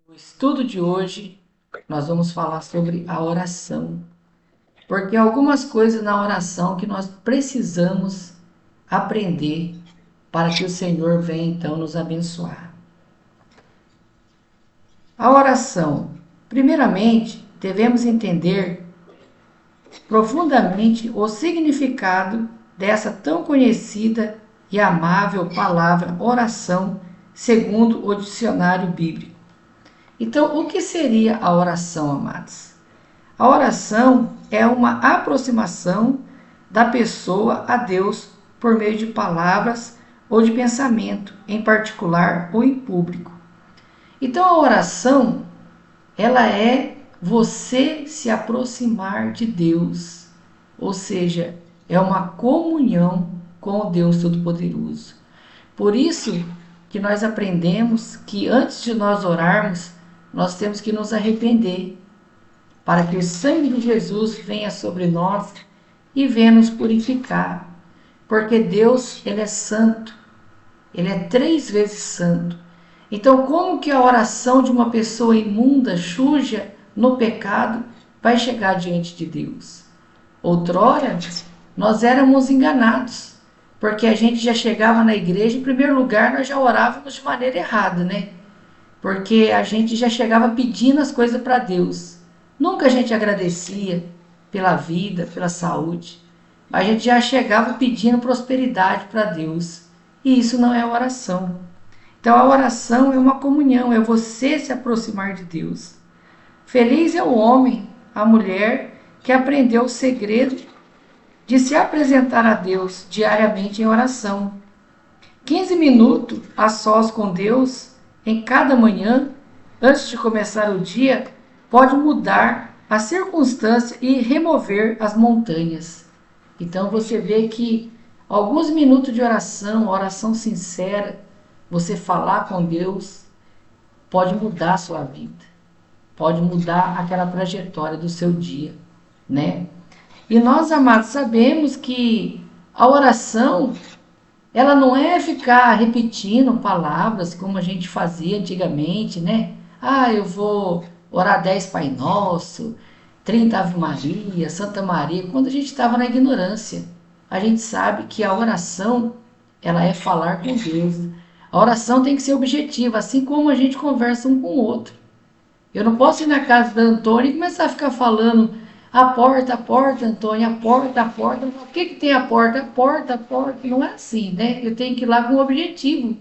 No estudo de hoje, nós vamos falar sobre a oração, porque algumas coisas na oração que nós precisamos aprender para que o Senhor venha então nos abençoar. A oração, primeiramente, devemos entender profundamente o significado dessa tão conhecida e amável palavra oração, segundo o dicionário bíblico. Então, o que seria a oração, amados? A oração é uma aproximação da pessoa a Deus por meio de palavras ou de pensamento, em particular ou em público. Então, a oração, ela é você se aproximar de Deus, ou seja, é uma comunhão com o Deus Todo-Poderoso. Por isso que nós aprendemos que antes de nós orarmos, nós temos que nos arrepender, para que o sangue de Jesus venha sobre nós e venha nos purificar. Porque Deus, Ele é santo, Ele é 3 vezes santo. Então, como que a oração de uma pessoa imunda, suja, no pecado, vai chegar diante de Deus? Outrora, nós éramos enganados, porque a gente já chegava na igreja, em primeiro lugar, nós já orávamos de maneira errada, né? Porque a gente já chegava pedindo as coisas para Deus. Nunca a gente agradecia pela vida, pela saúde. A gente já chegava pedindo prosperidade para Deus. E isso não é oração. Então a oração é uma comunhão, é você se aproximar de Deus. Feliz é o homem, a mulher, que aprendeu o segredo de se apresentar a Deus diariamente em oração. 15 minutos a sós com Deus em cada manhã, antes de começar o dia, pode mudar a circunstância e remover as montanhas. Então você vê que alguns minutos de oração, oração sincera, você falar com Deus, pode mudar a sua vida, pode mudar aquela trajetória do seu dia, né? E nós, amados, sabemos que a oração, ela não é ficar repetindo palavras como a gente fazia antigamente, né? Eu vou orar 10 Pai Nosso, 30 Ave Maria, Santa Maria, quando a gente estava na ignorância. A gente sabe que a oração, ela é falar com Deus. A oração tem que ser objetiva, assim como a gente conversa um com o outro. Eu não posso ir na casa da Antônia e começar a ficar falando a porta, Antônia, a porta, a porta. O que tem a porta? A porta, a porta. Não é assim, né? Eu tenho que ir lá com um objetivo.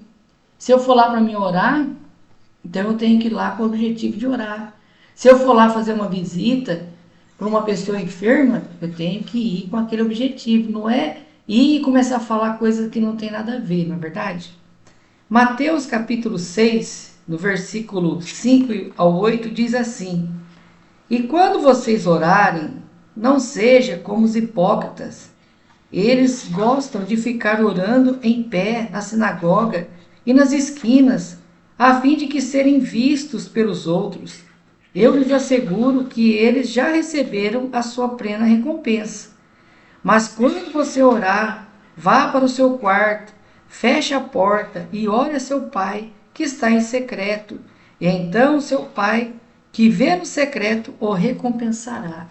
Se eu for lá para me orar, então eu tenho que ir lá com o objetivo de orar. Se eu for lá fazer uma visita para uma pessoa enferma, eu tenho que ir com aquele objetivo. Não é ir e começar a falar coisas que não tem nada a ver, não é verdade? Mateus capítulo 6, no versículo 5 ao 8, diz assim: E quando vocês orarem, não seja como os hipócritas. Eles gostam de ficar orando em pé na sinagoga e nas esquinas, a fim de que serem vistos pelos outros. Eu lhes asseguro que eles já receberam a sua plena recompensa. Mas quando você orar, vá para o seu quarto, feche a porta e ore a seu pai, que está em secreto. E então seu pai, que vê no secreto, o recompensará.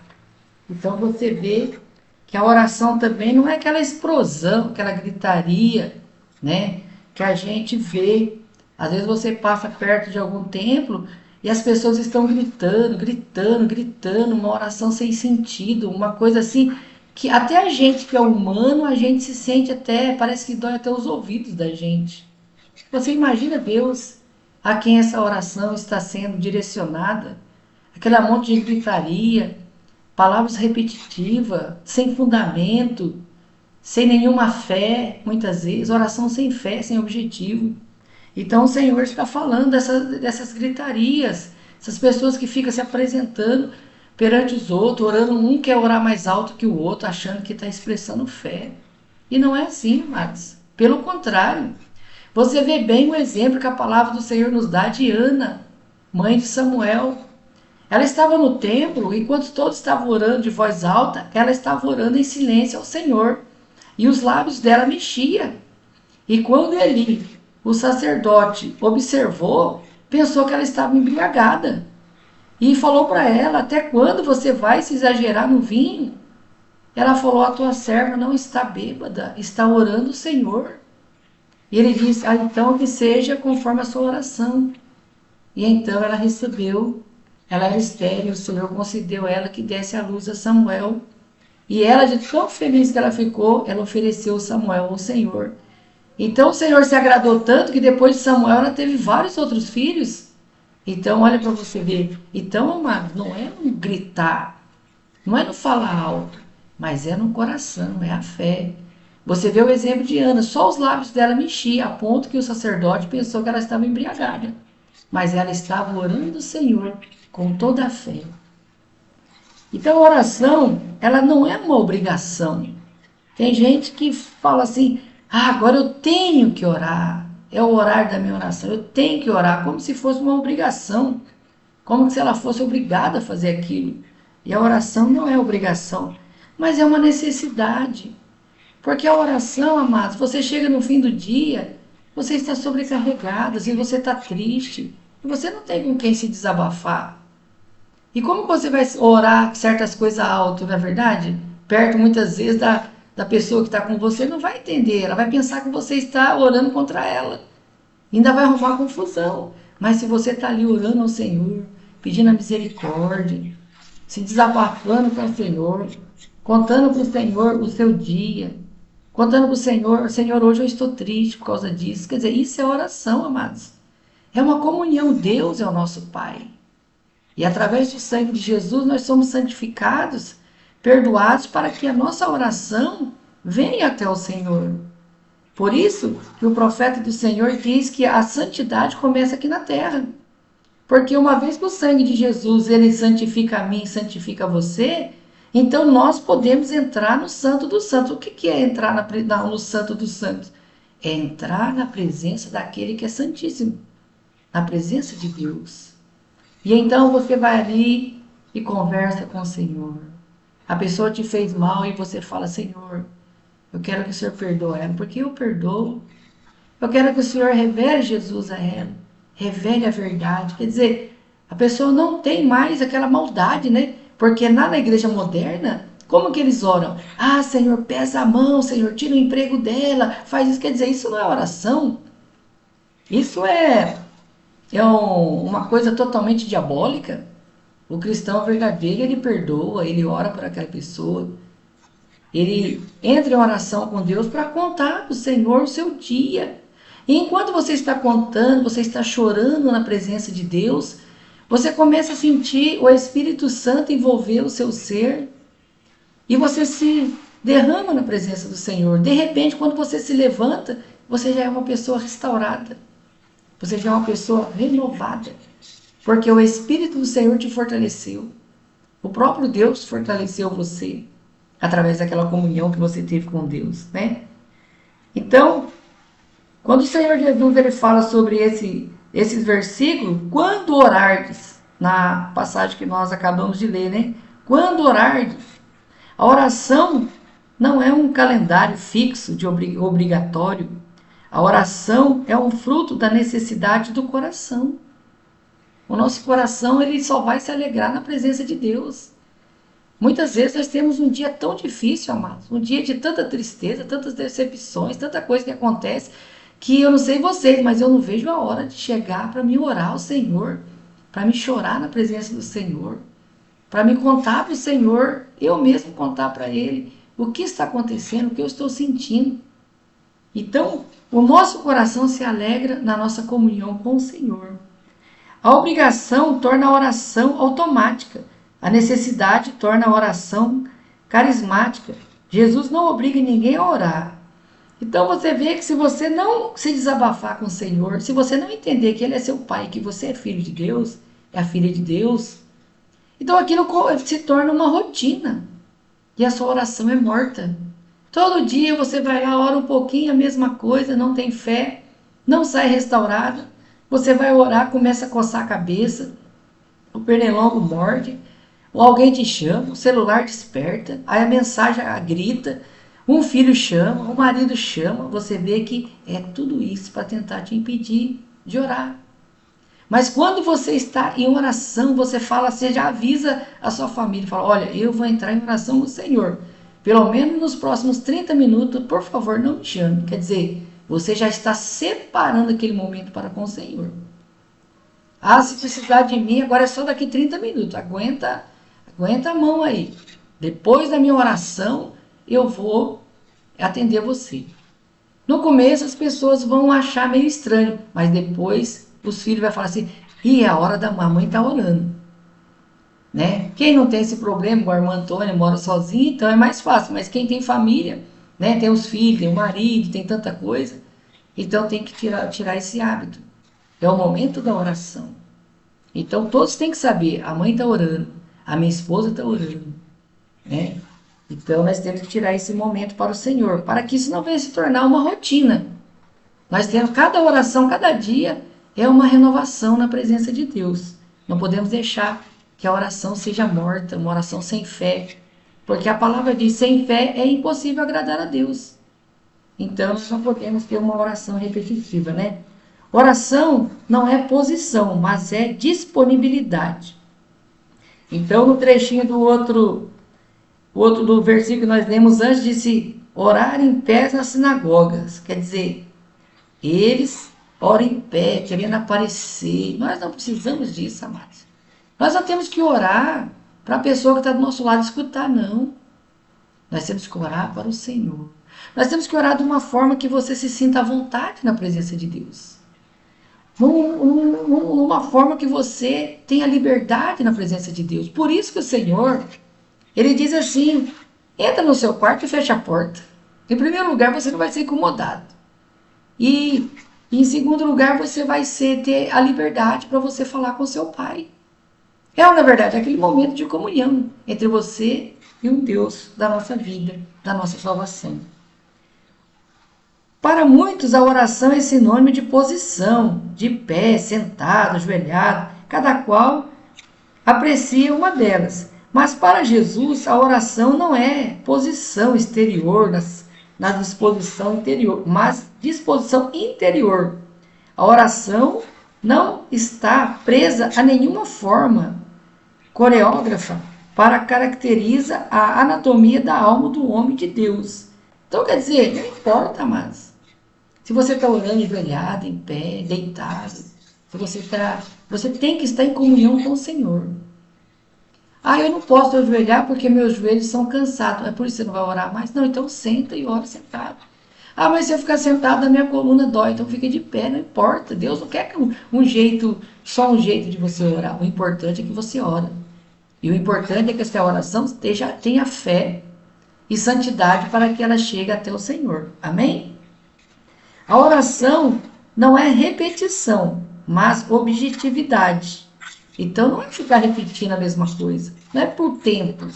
Então você vê que a oração também não é aquela explosão, aquela gritaria, né? Que a gente vê. Às vezes você passa perto de algum templo e as pessoas estão gritando, gritando, gritando, uma oração sem sentido, uma coisa assim que até a gente que é humano, a gente se sente até, parece que dói até os ouvidos da gente. Você imagina Deus a quem essa oração está sendo direcionada? Aquele monte de gritaria, palavras repetitivas, sem fundamento, sem nenhuma fé, muitas vezes, oração sem fé, sem objetivo. Então o Senhor está falando dessas gritarias, essas pessoas que ficam se apresentando perante os outros, orando, um quer orar mais alto que o outro, achando que está expressando fé. E não é assim, amados. Pelo contrário, você vê bem o exemplo que a palavra do Senhor nos dá de Ana, mãe de Samuel. Ela estava no templo, enquanto todos estavam orando de voz alta, ela estava orando em silêncio ao Senhor. E os lábios dela mexiam. E quando Eli, o sacerdote, observou, pensou que ela estava embriagada. E falou para ela: até quando você vai se exagerar no vinho? Ela falou: a tua serva não está bêbada, está orando o Senhor. E ele disse: ah, então que seja conforme a sua oração. E então ela recebeu, ela era estéril, o Senhor concedeu a ela que desse à luz a Samuel. E ela, de tão feliz que ela ficou, ela ofereceu Samuel ao Senhor. Então o Senhor se agradou tanto que depois de Samuel ela teve vários outros filhos. Então olha para você ver. Então, amado, não é no gritar, não é no falar alto, mas é no coração, é a fé. Você vê o exemplo de Ana, só os lábios dela mexiam, a ponto que o sacerdote pensou que ela estava embriagada. Mas ela estava orando o Senhor com toda a fé. Então a oração, ela não é uma obrigação. Tem gente que fala assim: ah, agora eu tenho que orar. É o horário da minha oração. Eu tenho que orar, como se fosse uma obrigação. Como se ela fosse obrigada a fazer aquilo. E a oração não é obrigação, mas é uma necessidade. Porque a oração, amados, você chega no fim do dia, você está sobrecarregado, se você está triste, e você não tem com quem se desabafar. E como você vai orar certas coisas alto, não é verdade? Perto muitas vezes da pessoa que está com você, não vai entender. Ela vai pensar que você está orando contra ela. Ainda vai arrumar confusão. Mas se você está ali orando ao Senhor, pedindo a misericórdia, se desabafando com o Senhor, contando para o Senhor o seu dia, contando para o Senhor, hoje eu estou triste por causa disso. Quer dizer, isso é oração, amados. É uma comunhão. Deus é o nosso Pai. E através do sangue de Jesus nós somos santificados, perdoados, para que a nossa oração venha até o Senhor. Por isso que o profeta do Senhor diz que a santidade começa aqui na terra. Porque uma vez que o sangue de Jesus ele santifica a mim, santifica você, então nós podemos entrar no Santo dos Santos. O que é entrar no Santo dos Santos? É entrar na presença daquele que é santíssimo, na presença de Deus. E então você vai ali e conversa com o Senhor. A pessoa te fez mal e você fala: Senhor, eu quero que o Senhor perdoe ela, porque eu perdoo. Eu quero que o Senhor revele Jesus a ela, revele a verdade. Quer dizer, a pessoa não tem mais aquela maldade, né? Porque na igreja moderna, como que eles oram? Ah, Senhor, pesa a mão, Senhor, tira o emprego dela, faz isso. Quer dizer, isso não é oração. Isso é uma coisa totalmente diabólica. O cristão verdadeiro, ele perdoa, ele ora por aquela pessoa. Ele entra em oração com Deus para contar para o Senhor o seu dia. E enquanto você está contando, você está chorando na presença de Deus, você começa a sentir o Espírito Santo envolver o seu ser. E você se derrama na presença do Senhor. De repente, quando você se levanta, você já é uma pessoa restaurada. Você já é uma pessoa renovada. Porque o Espírito do Senhor te fortaleceu. O próprio Deus fortaleceu você através daquela comunhão que você teve com Deus, né? Então, quando o Senhor Jesus ele fala sobre esses versículos, quando orardes, na passagem que nós acabamos de ler, né? Quando orardes, a oração não é um calendário fixo de obrigatório. A oração é um fruto da necessidade do coração. O nosso coração ele só vai se alegrar na presença de Deus. Muitas vezes nós temos um dia tão difícil, amados, um dia de tanta tristeza, tantas decepções, tanta coisa que acontece, que eu não sei vocês, mas eu não vejo a hora de chegar para me orar ao Senhor, para me chorar na presença do Senhor, para me contar para o Senhor, eu mesmo contar para Ele o que está acontecendo, o que eu estou sentindo. Então, o nosso coração se alegra na nossa comunhão com o Senhor. A obrigação torna a oração automática. A necessidade torna a oração carismática. Jesus não obriga ninguém a orar. Então você vê que se você não se desabafar com o Senhor, se você não entender que Ele é seu Pai, que você é filho de Deus, é a filha de Deus, então aquilo se torna uma rotina. E a sua oração é morta. Todo dia você vai lá, ora um pouquinho, a mesma coisa, não tem fé, não sai restaurada. Você vai orar, começa a coçar a cabeça, o pernilongo morde, ou alguém te chama, o celular desperta, aí a mensagem grita, um filho chama, o marido chama, você vê que é tudo isso para tentar te impedir de orar. Mas quando você está em oração, você fala, você já avisa a sua família, fala, olha, eu vou entrar em oração com o Senhor. Pelo menos nos próximos 30 minutos, por favor, não me chame. Quer dizer, você já está separando aquele momento para com o Senhor. Ah, se precisar de mim, agora é só daqui 30 minutos. Aguenta a mão aí. Depois da minha oração, eu vou atender você. No começo as pessoas vão achar meio estranho, mas depois os filhos vão falar assim, é a hora da mamãe está orando. Né? Quem não tem esse problema, o irmão Antônio mora sozinho, então é mais fácil. Mas quem tem família, né? Tem os filhos, tem o marido, tem tanta coisa, então tem que tirar esse hábito. É o momento da oração. Então todos têm que saber, a mãe está orando, a minha esposa está orando. Né? Então nós temos que tirar esse momento para o Senhor, para que isso não venha se tornar uma rotina. Nós temos cada oração, cada dia é uma renovação na presença de Deus. Não podemos deixar que a oração seja morta, uma oração sem fé, porque a palavra diz, sem fé é impossível agradar a Deus. Então nós não podemos ter uma oração repetitiva, né? Oração não é posição, mas é disponibilidade. Então no trechinho do outro do versículo que nós lemos antes, disse orar em pé nas sinagogas. Quer dizer, eles oram em pé, querendo aparecer. Nós não precisamos disso, amados. Nós não temos que orar para a pessoa que está do nosso lado escutar, não. Nós temos que orar para o Senhor. Nós temos que orar de uma forma que você se sinta à vontade na presença de Deus. Uma forma que você tenha liberdade na presença de Deus. Por isso que o Senhor, Ele diz assim, entra no seu quarto e fecha a porta. Em primeiro lugar, você não vai ser incomodado. E em segundo lugar, você vai ter a liberdade para você falar com seu Pai. É, na verdade, aquele momento de comunhão entre você e o Deus da nossa vida, da nossa salvação. Para muitos, a oração é sinônimo de posição, de pé, sentado, ajoelhado, cada qual aprecia uma delas. Mas para Jesus, a oração não é posição exterior, na disposição interior, mas disposição interior. A oração não está presa a nenhuma forma coreógrafa para caracterizar a anatomia da alma do homem de Deus. Então, quer dizer, não importa mais. Se você está orando ajoelhado, em pé, deitado, você tem que estar em comunhão com o Senhor. Ah, eu não posso ajoelhar porque meus joelhos são cansados. É por isso que você não vai orar mais? Não, então senta e ora sentado. Ah, mas se eu ficar sentado, a minha coluna dói, então fica de pé, não importa. Deus não quer só um jeito de você orar. O importante é que você ora. E o importante é que essa oração tenha fé e santidade para que ela chegue até o Senhor. Amém? A oração não é repetição, mas objetividade. Então não é ficar repetindo a mesma coisa. Não é por tempo.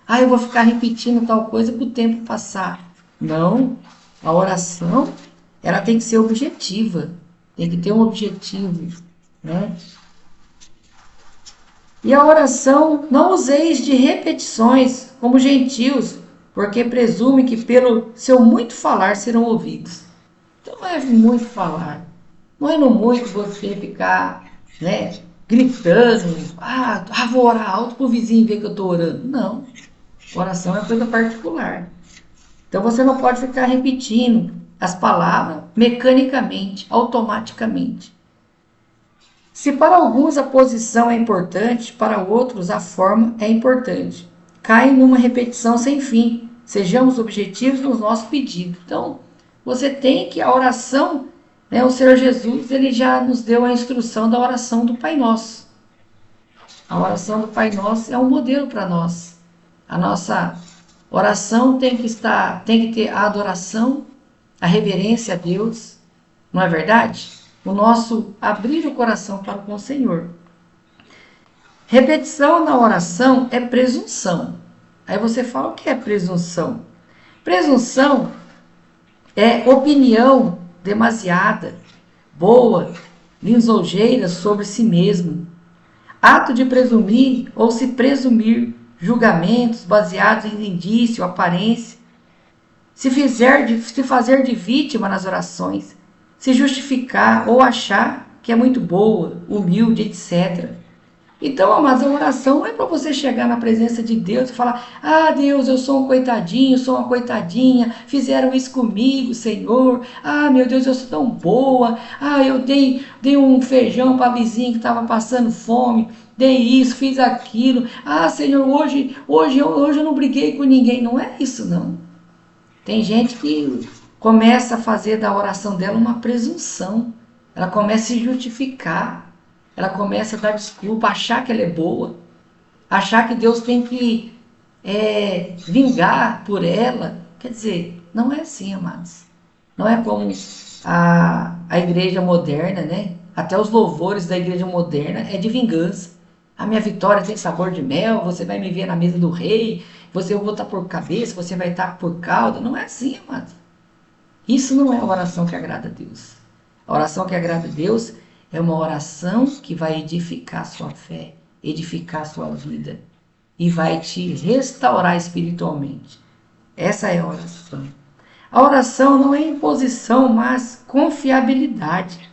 Ah, eu vou ficar repetindo tal coisa para o tempo passar. Não. A oração, ela tem que ser objetiva. Tem que ter um objetivo. Né? E a oração, não useis de repetições como gentios, porque presume que pelo seu muito falar serão ouvidos. Então não é muito falar. Não é no muito você ficar, né, gritando, vou orar alto para o vizinho ver que eu estou orando. Não. Oração é coisa particular. Então você não pode ficar repetindo as palavras mecanicamente, automaticamente. Se para alguns a posição é importante, para outros a forma é importante. Caem numa repetição sem fim. Sejamos objetivos nos nossos pedidos. Então, você tem que a oração, né, o Senhor Jesus, ele já nos deu a instrução da oração do Pai Nosso. A oração do Pai Nosso é um modelo para nós. A nossa oração tem que ter a adoração, a reverência a Deus, não é verdade? O nosso abrir o coração para com o Senhor. Repetição na oração é presunção. Aí você fala, o que é presunção? Presunção é opinião demasiada, boa, lisonjeira sobre si mesmo. Ato de presumir ou se presumir julgamentos baseados em indício, aparência. Se fazer de vítima nas orações. Se justificar ou achar que é muito boa, humilde, etc. Então, amados, a oração não é para você chegar na presença de Deus e falar: ah, Deus, eu sou um coitadinho, sou uma coitadinha, fizeram isso comigo, Senhor. Ah, meu Deus, eu sou tão boa. Ah, eu dei um feijão para a vizinha que estava passando fome. Dei isso, fiz aquilo. Ah, Senhor, hoje eu não briguei com ninguém. Não é isso, não. Tem gente que começa a fazer da oração dela uma presunção. Ela começa a se justificar. Ela começa a dar desculpa, achar que ela é boa. Achar que Deus tem que vingar por ela. Quer dizer, não é assim, amados. Não é como a igreja moderna, né? Até os louvores da igreja moderna é de vingança. A minha vitória tem sabor de mel, você vai me ver na mesa do rei, eu vou estar por cabeça, você vai estar por cauda. Não é assim, amado. Isso não é a oração que agrada a Deus. A oração que agrada a Deus é uma oração que vai edificar sua fé, edificar sua vida e vai te restaurar espiritualmente. Essa é a oração. A oração não é imposição, mas confiabilidade.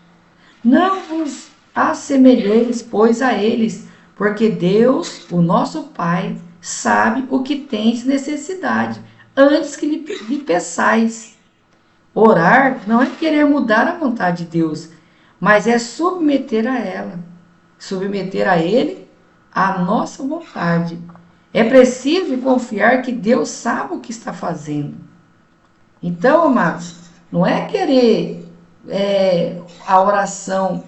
Não vos assemelheis, pois, a eles, porque Deus, o nosso Pai, sabe o que tens necessidade, antes que lhe peçais. Orar não é querer mudar a vontade de Deus, mas é submeter a ela, submeter a Ele a nossa vontade. É preciso confiar que Deus sabe o que está fazendo. Então, amados, não é querer a oração,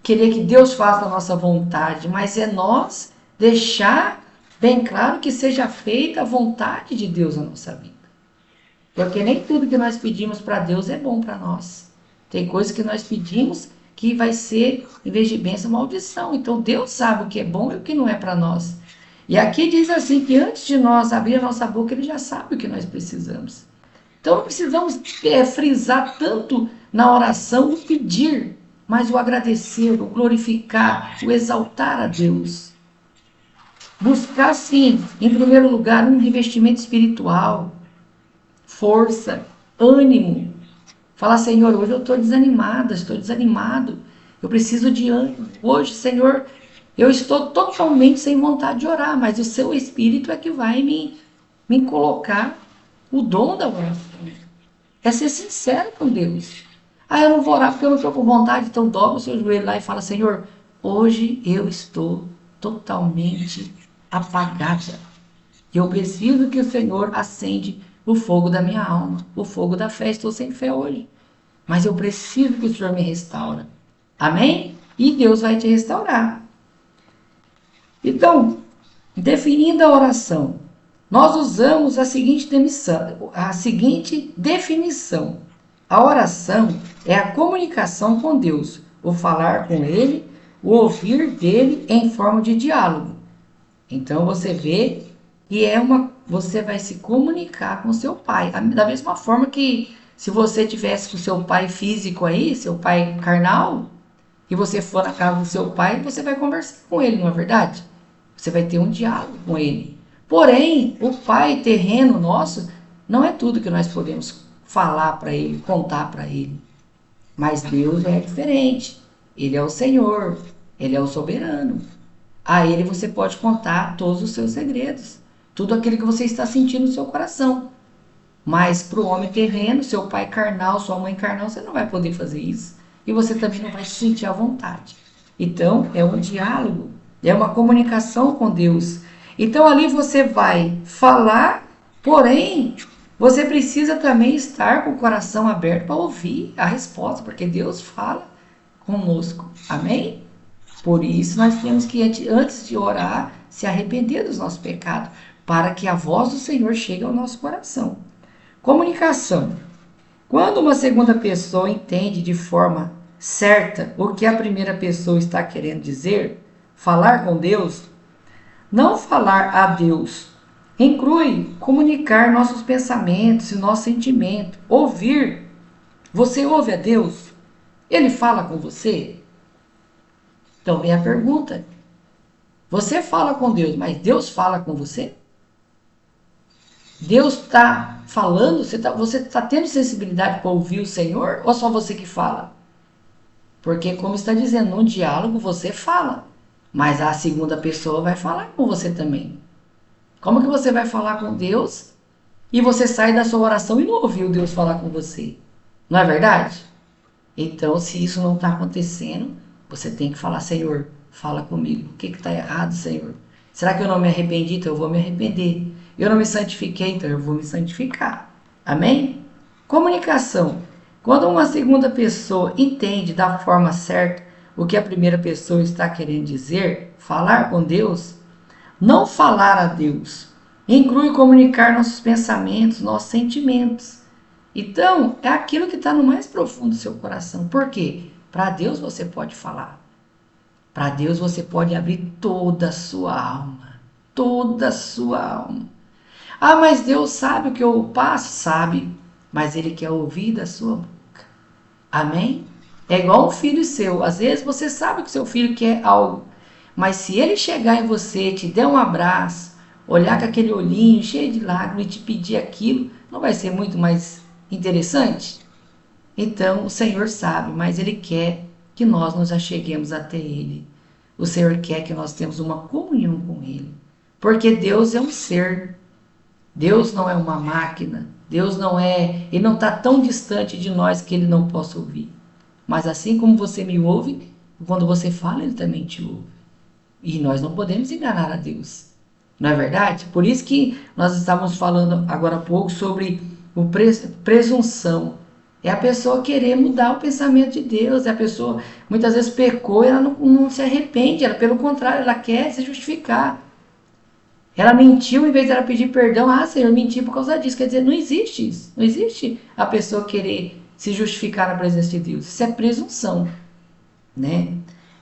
querer que Deus faça a nossa vontade, mas é nós deixar bem claro que seja feita a vontade de Deus na nossa vida. Porque nem tudo que nós pedimos para Deus é bom para nós. Tem coisas que nós pedimos que vai ser, em vez de bênção, maldição. Então Deus sabe o que é bom e o que não é para nós. E aqui diz assim que antes de nós abrir a nossa boca, Ele já sabe o que nós precisamos. Então não precisamos frisar tanto na oração o pedir, mas o agradecer, o glorificar, o exaltar a Deus. Buscar, sim, em primeiro lugar, um revestimento espiritual, força, ânimo. Falar: Senhor, hoje eu estou desanimada, estou desanimado, eu preciso de ânimo. Hoje, Senhor, eu estou totalmente sem vontade de orar, mas o seu Espírito é que vai me colocar o dom da oração. É ser sincero com Deus. Ah, eu não vou orar porque eu não estou com vontade, então dobra o seu joelho lá e fala: Senhor, hoje eu estou totalmente apagada. Eu preciso que o Senhor acende o fogo da minha alma, o fogo da fé. Estou sem fé hoje, mas eu preciso que o Senhor me restaure. Amém? E Deus vai te restaurar. Então, definindo a oração, nós usamos a seguinte definição. A oração é a comunicação com Deus, o falar com Ele, o ouvir dele em forma de diálogo. Então você vê que você vai se comunicar com seu pai. Da mesma forma que se você tivesse com seu pai físico aí, seu pai carnal, e você for na casa do seu pai, você vai conversar com ele, não é verdade? Você vai ter um diálogo com ele. Porém, o pai terreno nosso não é tudo que nós podemos falar para ele, contar para ele. Mas Deus é diferente. Ele é o Senhor, Ele é o soberano. A Ele você pode contar todos os seus segredos, tudo aquilo que você está sentindo no seu coração. Mas para o homem terreno, seu pai carnal, sua mãe carnal, você não vai poder fazer isso. E você também não vai se sentir à vontade. Então, é um diálogo, é uma comunicação com Deus. Então, ali você vai falar, porém, você precisa também estar com o coração aberto para ouvir a resposta, porque Deus fala conosco. Amém? Por isso, nós temos que, antes de orar, se arrepender dos nossos pecados, para que a voz do Senhor chegue ao nosso coração. Comunicação. Quando uma segunda pessoa entende de forma certa o que a primeira pessoa está querendo dizer, falar com Deus, não falar a Deus, inclui comunicar nossos pensamentos e nosso sentimento, ouvir. Você ouve a Deus? Ele fala com você? Então vem a pergunta. Você fala com Deus, mas Deus fala com você? Deus está falando? Você está tendo sensibilidade para ouvir o Senhor? Ou só você que fala? Porque, como está dizendo, no diálogo você fala, mas a segunda pessoa vai falar com você também. Como que você vai falar com Deus e você sai da sua oração e não ouviu Deus falar com você? Não é verdade? Então, se isso não está acontecendo, você tem que falar: Senhor, fala comigo. O que está errado, Senhor? Será que eu não me arrependi? Então eu vou me arrepender. Eu não me santifiquei? Então eu vou me santificar. Amém? Comunicação. Quando uma segunda pessoa entende da forma certa o que a primeira pessoa está querendo dizer, falar com Deus, não falar a Deus, inclui comunicar nossos pensamentos, nossos sentimentos. Então, é aquilo que está no mais profundo do seu coração. Por quê? Para Deus você pode falar. Para Deus você pode abrir toda a sua alma. Toda a sua alma. Ah, mas Deus sabe o que eu passo? Sabe. Mas Ele quer ouvir da sua boca. Amém? É igual um filho seu. Às vezes você sabe que seu filho quer algo. Mas se ele chegar em você, te der um abraço, olhar com aquele olhinho cheio de lágrimas e te pedir aquilo, não vai ser muito mais interessante? Então o Senhor sabe, mas Ele quer que nós nos acheguemos até Ele. O Senhor quer que nós tenhamos uma comunhão com Ele. Porque Deus é um ser. Deus não é uma máquina. Deus não é... Ele não está tão distante de nós que Ele não possa ouvir. Mas assim como você me ouve, quando você fala, Ele também te ouve. E nós não podemos enganar a Deus. Não é verdade? Por isso que nós estávamos falando agora há pouco sobre o presunção. É a pessoa querer mudar o pensamento de Deus. É a pessoa muitas vezes pecou e ela não se arrepende. Ela, pelo contrário, ela quer se justificar. Ela mentiu, em vez de ela pedir perdão. Ah, Senhor, eu menti por causa disso. Quer dizer, não existe isso. Não existe a pessoa querer se justificar na presença de Deus. Isso é presunção, né?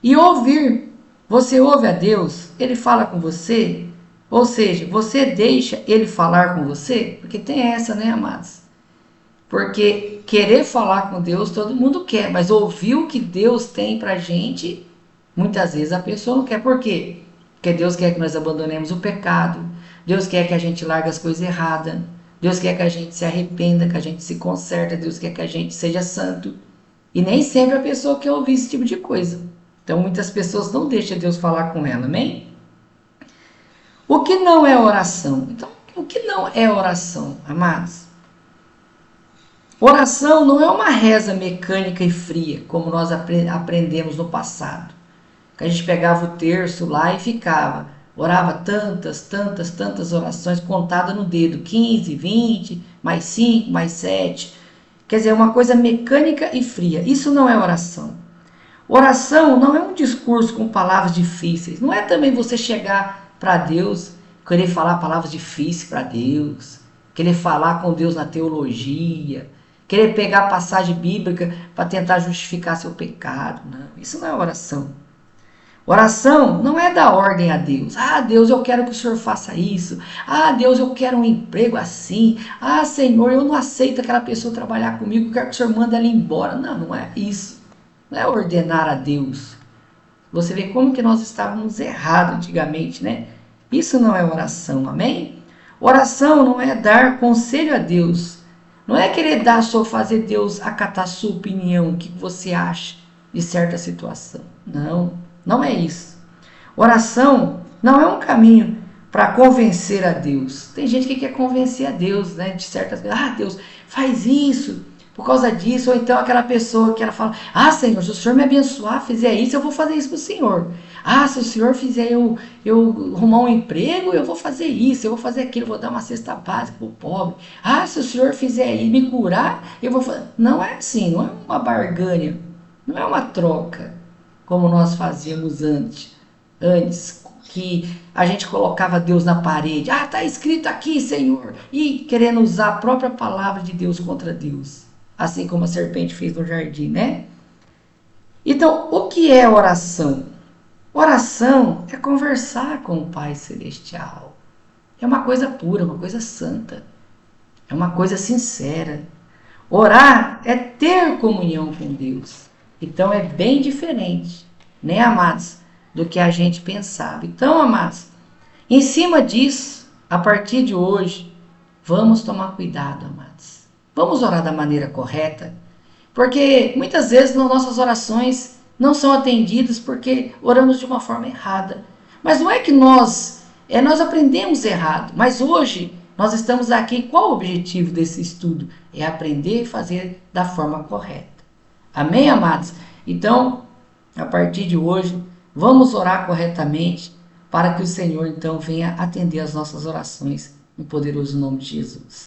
E ouvir. Você ouve a Deus, Ele fala com você, ou seja, você deixa Ele falar com você, porque tem essa, né, amados? Porque querer falar com Deus todo mundo quer, mas ouvir o que Deus tem pra gente, muitas vezes a pessoa não quer. Por quê? Porque Deus quer que nós abandonemos o pecado, Deus quer que a gente largue as coisas erradas, Deus quer que a gente se arrependa, que a gente se conserta, Deus quer que a gente seja santo. E nem sempre a pessoa quer ouvir esse tipo de coisa. Então muitas pessoas não deixam Deus falar com ela, amém? O que não é oração? Então, o que não é oração, amados? Oração não é uma reza mecânica e fria, como nós aprendemos no passado. Que a gente pegava o terço lá e ficava, orava tantas orações, contada no dedo, 15, 20, mais 5, mais 7. Quer dizer, uma coisa mecânica e fria. Isso não é oração. Oração não é um discurso com palavras difíceis. Não é também você chegar para Deus, querer falar palavras difíceis para Deus, querer falar com Deus na teologia, querer pegar a passagem bíblica para tentar justificar seu pecado. Não, isso não é oração. Oração não é dar ordem a Deus. Ah, Deus, eu quero que o Senhor faça isso. Ah, Deus, eu quero um emprego assim. Ah, Senhor, eu não aceito aquela pessoa trabalhar comigo, eu quero que o Senhor mande ela embora. Não, não é isso. Não é ordenar a Deus. Você vê como que nós estávamos errados antigamente, né? Isso não é oração, amém? Oração não é dar conselho a Deus. Não é querer dar só fazer Deus acatar sua opinião, o que você acha de certa situação. Não, não é isso. Oração não é um caminho para convencer a Deus. Tem gente que quer convencer a Deus, né? De certas coisas. Ah, Deus, faz isso. Por causa disso, ou então aquela pessoa que ela fala: ah, Senhor, se o Senhor me abençoar, fizer isso, eu vou fazer isso para o Senhor. Ah, se o Senhor fizer eu arrumar um emprego, eu vou fazer isso, eu vou fazer aquilo, eu vou dar uma cesta básica para o pobre. Ah, se o Senhor fizer isso, me curar, eu vou fazer. Não é assim, não é uma barganha, não é uma troca, como nós fazíamos antes que a gente colocava Deus na parede. Ah, está escrito aqui, Senhor. E querendo usar a própria palavra de Deus contra Deus. Assim como a serpente fez no jardim, né? Então, o que é oração? Oração é conversar com o Pai Celestial. É uma coisa pura, uma coisa santa. É uma coisa sincera. Orar é ter comunhão com Deus. Então, é bem diferente, né, amados, do que a gente pensava. Então, amados, em cima disso, a partir de hoje, vamos tomar cuidado, amados. Vamos orar da maneira correta, Porque muitas vezes nossas orações não são atendidas porque oramos de uma forma errada. Mas não é que nós aprendemos errado, mas hoje nós estamos aqui. Qual o objetivo desse estudo? É aprender e fazer da forma correta. Amém, amados? Então, a partir de hoje, vamos orar corretamente para que o Senhor então venha atender as nossas orações no poderoso nome de Jesus.